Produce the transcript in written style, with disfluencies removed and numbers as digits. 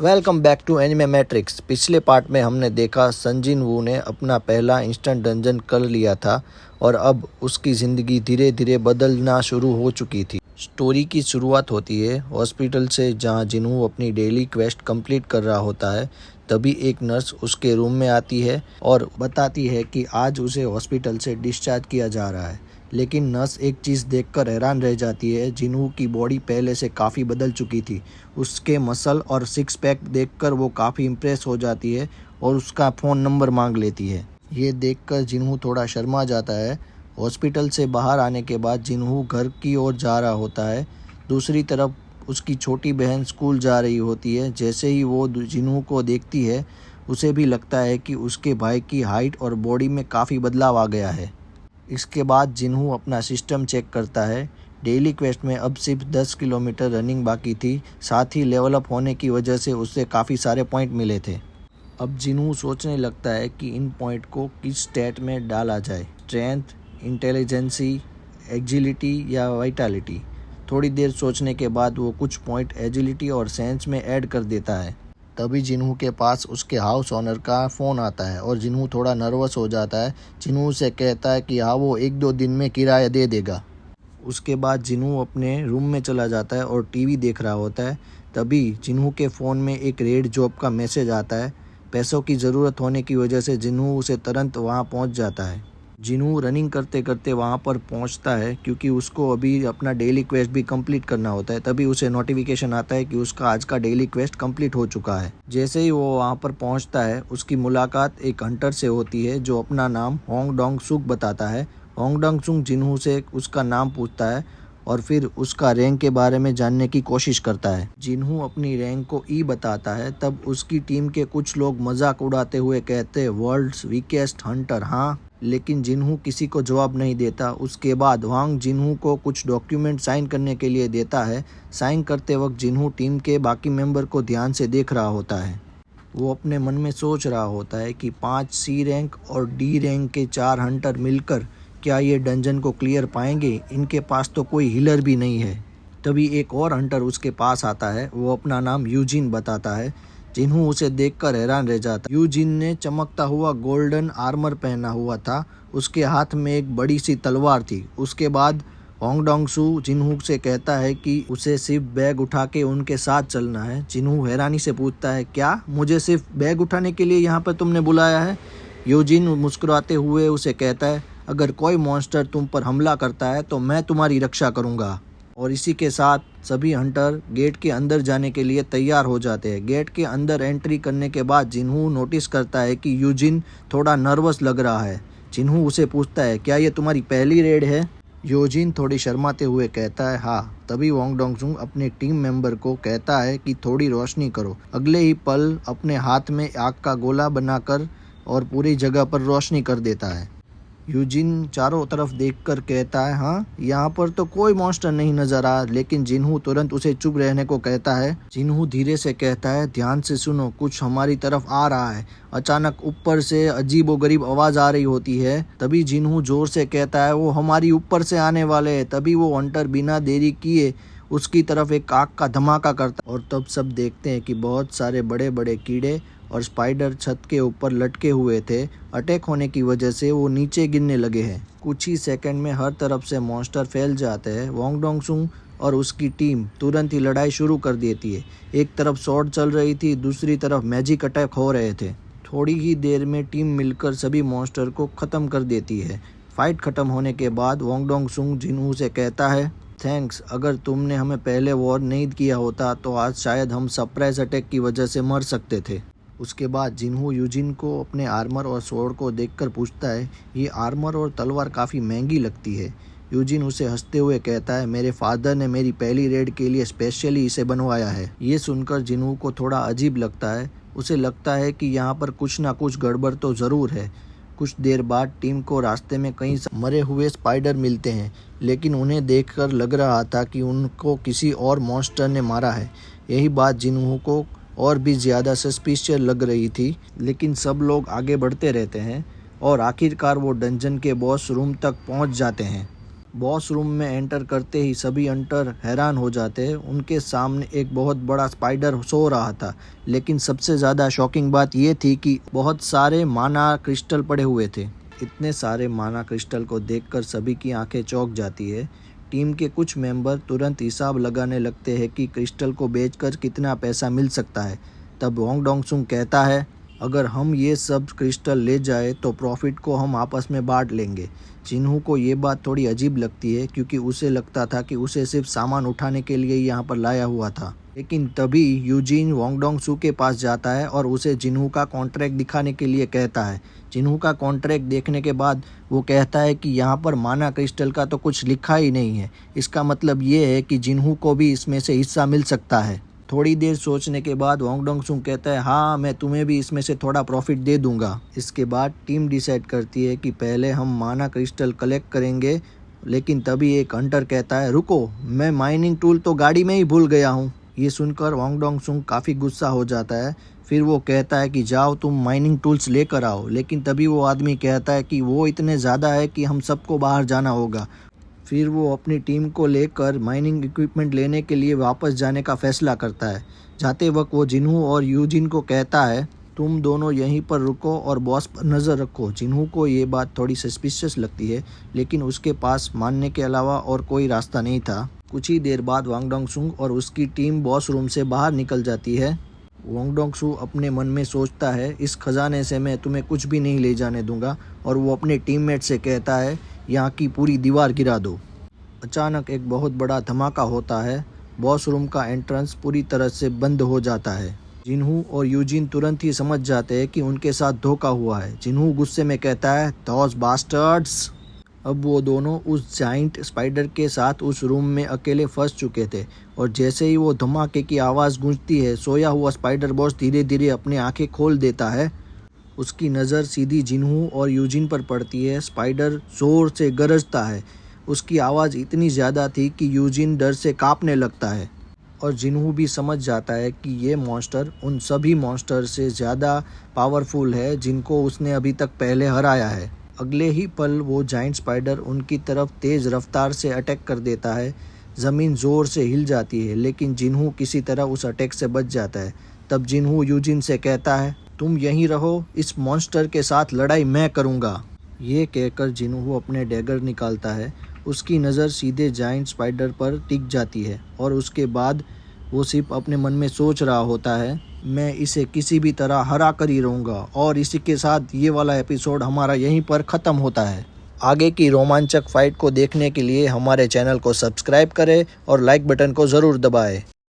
Welcome back to anime matrix. पिछले part में हमने देखा सन जिन वू ने अपना पहला इंस्टेंट डंजन कर लिया था और अब उसकी ज़िंदगी धीरे धीरे बदलना शुरू हो चुकी थी। स्टोरी की शुरुआत होती है हॉस्पिटल से, जहां जिनहू अपनी डेली क्वेस्ट कंप्लीट कर रहा होता है। तभी एक नर्स उसके रूम में आती है और बताती है कि आज उसे हॉस्पिटल से डिस्चार्ज किया जा रहा है। लेकिन नर्स एक चीज़ देखकर हैरान रह जाती है। जिनहू की बॉडी पहले से काफ़ी बदल चुकी थी। उसके मसल और सिक्स पैक देखकर वो काफ़ी इम्प्रेस हो जाती है और उसका फ़ोन नंबर मांग लेती है। ये देखकर जिनहू थोड़ा शर्मा जाता है। हॉस्पिटल से बाहर आने के बाद जिनहू घर की ओर जा रहा होता है। दूसरी तरफ उसकी छोटी बहन स्कूल जा रही होती है। जैसे ही वो जिनहू को देखती है, उसे भी लगता है कि उसके भाई की हाइट और बॉडी में काफ़ी बदलाव आ गया है। इसके बाद जिनहू अपना सिस्टम चेक करता है। डेली क्वेस्ट में अब सिर्फ 10 किलोमीटर रनिंग बाकी थी। साथ ही लेवल अप होने की वजह से उसे काफ़ी सारे पॉइंट मिले थे। अब जिनहू सोचने लगता है कि इन पॉइंट को किस स्टेट में डाला जाए, स्ट्रेंथ, इंटेलिजेंसी, एजिलिटी या वाइटलिटी। थोड़ी देर सोचने के बाद वो कुछ पॉइंट एजिलिटी और सेंस में ऐड कर देता है। तभी जिनहू के पास उसके हाउस ओनर का फ़ोन आता है और जिनहू थोड़ा नर्वस हो जाता है। जिनहू से कहता है कि हाँ, वो 1-2 दिन में किराया दे देगा। उसके बाद जिनहू अपने रूम में चला जाता है और टीवी देख रहा होता है। तभी जिनहू के फ़ोन में एक रेड जॉब का मैसेज आता है। पैसों की ज़रूरत होने की वजह से जिनहू उसे तुरंत वहाँ पहुँच जाता है। जिनहू रनिंग करते करते वहाँ पर पहुँचता है क्योंकि उसको अभी अपना डेली क्वेस्ट भी कंप्लीट करना होता है। तभी उसे नोटिफिकेशन आता है कि उसका आज का डेली क्वेस्ट कंप्लीट हो चुका है। जैसे ही वो वहाँ पर पहुँचता है, उसकी मुलाकात एक हंटर से होती है जो अपना नाम होंग डोंग सुक बताता है। होंग डोंग सुक जिनहू से उसका नाम पूछता है और फिर उसका रैंक के बारे में जानने की कोशिश करता है। जिनहू अपनी रैंक को ई बताता है। तब उसकी टीम के कुछ लोग मजाक उड़ाते हुए कहते हैं, वर्ल्ड्स वीकेस्ट हंटर। हाँ, लेकिन जिनहू किसी को जवाब नहीं देता। उसके बाद वांग जिनहू को कुछ डॉक्यूमेंट साइन करने के लिए देता है। साइन करते वक्त जिनहू टीम के बाकी मेंबर को ध्यान से देख रहा होता है। वो अपने मन में सोच रहा होता है कि 5 सी रैंक और डी रैंक के 4 हंटर मिलकर क्या ये डंजन को क्लियर पाएंगे। इनके पास तो कोई हीलर भी नहीं है। तभी एक और हंटर उसके पास आता है। वो अपना नाम यूजिन बताता है। जिनहू उसे देखकर हैरान रह जाता है। यूजिन ने चमकता हुआ गोल्डन आर्मर पहना हुआ था। उसके हाथ में एक बड़ी सी तलवार थी। उसके बाद होंग डोंग सू जिनहू से कहता है कि उसे सिर्फ बैग उठा के उनके साथ चलना है। जिनहू हैरानी से पूछता है, क्या मुझे सिर्फ बैग उठाने के लिए यहाँ पर तुमने बुलाया है? यूजिन मुस्कुराते हुए उसे कहता है, अगर कोई मॉन्स्टर तुम पर हमला करता है तो मैं तुम्हारी रक्षा करूँगा। और इसी के साथ सभी हंटर गेट के अंदर जाने के लिए तैयार हो जाते हैं। गेट के अंदर एंट्री करने के बाद जिनहू नोटिस करता है कि यूजिन थोड़ा नर्वस लग रहा है। जिनहू उसे पूछता है, क्या ये तुम्हारी पहली रेड है? यूजिन थोड़ी शर्माते हुए कहता है, हाँ। तभी वोंग डोंग सुंग अपने टीम मेंबर को कहता है कि थोड़ी रोशनी करो। अगले ही पल अपने हाथ में आग का गोला बनाकर और पूरी जगह पर रोशनी कर देता है। यूजिन चारों तरफ देखकर कहता है, हाँ, यहाँ पर तो कोई मॉन्स्टर नहीं नजर आ। लेकिन जिनहू तुरंत उसे चुप रहने को कहता है। जिनहू धीरे से कहता है, ध्यान से सुनो, कुछ हमारी तरफ आ रहा है। अचानक ऊपर से अजीबोगरीब आवाज आ रही होती है। तभी जिनहू जोर से कहता है, वो हमारी ऊपर से आने वाले हैं। तभी वो हंटर बिना देरी किए उसकी तरफ एक आग का धमाका करता है और तब सब देखते हैं कि बहुत सारे बड़े बड़े कीड़े और स्पाइडर छत के ऊपर लटके हुए थे। अटैक होने की वजह से वो नीचे गिरने लगे हैं। कुछ ही सेकंड में हर तरफ से मॉन्स्टर फैल जाते हैं। वोंग डोंग सुंग और उसकी टीम तुरंत ही लड़ाई शुरू कर देती है। एक तरफ स्वॉर्ड चल रही थी, दूसरी तरफ मैजिक अटैक हो रहे थे। थोड़ी ही देर में टीम मिलकर सभी मॉन्स्टर को ख़त्म कर देती है। फाइट ख़त्म होने के बाद वोंग डोंग सुंग जिनहू से कहता है, थैंक्स, अगर तुमने हमें पहले वॉर नहीं किया होता तो आज शायद हम सरप्राइज अटैक की वजह से मर सकते थे। उसके बाद जिनहू यूजिन को अपने आर्मर और स्वॉर्ड को देखकर पूछता है, ये आर्मर और तलवार काफ़ी महंगी लगती है। यूजिन उसे हंसते हुए कहता है, मेरे फादर ने मेरी पहली रेड के लिए स्पेशली इसे बनवाया है। ये सुनकर जिनहू को थोड़ा अजीब लगता है। उसे लगता है कि यहाँ पर कुछ ना कुछ गड़बड़ तो ज़रूर है। कुछ देर बाद टीम को रास्ते में कई मरे हुए स्पाइडर मिलते हैं, लेकिन उन्हें देखकर लग रहा था कि उनको किसी और मॉन्स्टर ने मारा है। यही बात जिनहू को और भी ज़्यादा सस्पिशियस लग रही थी। लेकिन सब लोग आगे बढ़ते रहते हैं और आखिरकार वो डंजन के बॉस रूम तक पहुंच जाते हैं। बॉस रूम में एंटर करते ही सभी हंटर हैरान हो जाते हैं। उनके सामने एक बहुत बड़ा स्पाइडर सो रहा था, लेकिन सबसे ज़्यादा शॉकिंग बात ये थी कि बहुत सारे माना क्रिस्टल पड़े हुए थे। इतने सारे माना क्रिस्टल को देखकर सभी की आंखें चौंक जाती है। टीम के कुछ मेंबर तुरंत हिसाब लगाने लगते हैं कि क्रिस्टल को बेचकर कितना पैसा मिल सकता है। तब वांग डोंगसुंग कहता है, अगर हम ये सब क्रिस्टल ले जाए तो प्रॉफिट को हम आपस में बांट लेंगे। जिन्हू को ये बात थोड़ी अजीब लगती है, क्योंकि उसे लगता था कि उसे सिर्फ सामान उठाने के लिए यहाँ पर लाया हुआ था। लेकिन तभी यूजिन वांग डोंगसू के पास जाता है और उसे जिन्हू का कॉन्ट्रैक्ट दिखाने के लिए कहता है। जिन्हू का कॉन्ट्रैक्ट देखने के बाद वो कहता है कि यहाँ पर माना क्रिस्टल का तो कुछ लिखा ही नहीं है। इसका मतलब ये है कि जिन्हू को भी इसमें से हिस्सा मिल सकता है। थोड़ी देर सोचने के बाद वांग डोंगसुंग कहता है, हाँ, मैं तुम्हें भी इसमें से थोड़ा प्रॉफिट दे दूंगा। इसके बाद टीम डिसाइड करती है कि पहले हम माना क्रिस्टल कलेक्ट करेंगे, लेकिन तभी एक हंटर कहता है, रुको, मैं माइनिंग टूल तो गाड़ी में ही भूल गया हूँ। ये सुनकर वांग डोंगसुंग काफ़ी गुस्सा हो जाता है। फिर वो कहता है कि जाओ तुम माइनिंग टूल्स लेकर आओ, लेकिन तभी वो आदमी कहता है कि वो इतने ज़्यादा है कि हम सबको बाहर जाना होगा। फिर वो अपनी टीम को लेकर माइनिंग इक्विपमेंट लेने के लिए वापस जाने का फैसला करता है। जाते वक्त वो जिन्हू और यूजिन को कहता है, तुम दोनों यहीं पर रुको और बॉस पर नज़र रखो। जिन्हू को ये बात थोड़ी सस्पिशियस लगती है, लेकिन उसके पास मानने के अलावा और कोई रास्ता नहीं था। कुछ ही देर बाद वांग डोंगसुंग और उसकी टीम बॉस रूम से बाहर निकल जाती है। वांग डोंगसू अपने मन में सोचता है, इस खजाने से मैं तुम्हें कुछ भी नहीं ले जाने दूंगा, और वो अपने टीममेट से कहता है, यहाँ की पूरी दीवार गिरा दो। अचानक एक बहुत बड़ा धमाका होता है। बॉस रूम का एंट्रेंस पूरी तरह से बंद हो जाता है। जिन्हू और यूजिन तुरंत ही समझ जाते हैं कि उनके साथ धोखा हुआ है। जिन्हू गुस्से में कहता है, दोस बास्टर्ड्स। अब वो दोनों उस जाइंट स्पाइडर के साथ उस रूम में अकेले फंस चुके थे, और जैसे ही वो धमाके की आवाज़ गूंजती है, सोया हुआ स्पाइडर बॉस धीरे धीरे अपनी आंखें खोल देता है। उसकी नज़र सीधी जिन्हू और यूजिन पर पड़ती है। स्पाइडर जोर से गरजता है। उसकी आवाज़ इतनी ज़्यादा थी कि यूजिन डर से कांपने लगता है, और जिन्हू भी समझ जाता है कि ये मॉन्स्टर उन सभी मॉन्स्टर से ज़्यादा पावरफुल है जिनको उसने अभी तक पहले हराया है। अगले ही पल वो जाइंट स्पाइडर उनकी तरफ तेज़ रफ्तार से अटैक कर देता है। ज़मीन ज़ोर से हिल जाती है, लेकिन जिन्हू किसी तरह उस अटैक से बच जाता है। तब जिन्हू यूजिन से कहता है, तुम यहीं रहो, इस मॉन्स्टर के साथ लड़ाई मैं करूँगा। ये कहकर जिन्हू अपने डैगर निकालता है। उसकी नज़र सीधे जाइंट स्पाइडर पर टिक जाती है, और उसके बाद वो सिर्फ अपने मन में सोच रहा होता है, मैं इसे किसी भी तरह हरा कर ही रहूँगा। और इसी के साथ ये वाला एपिसोड हमारा यहीं पर ख़त्म होता है। आगे की रोमांचक फाइट को देखने के लिए हमारे चैनल को सब्सक्राइब करें और लाइक बटन को ज़रूर दबाएं।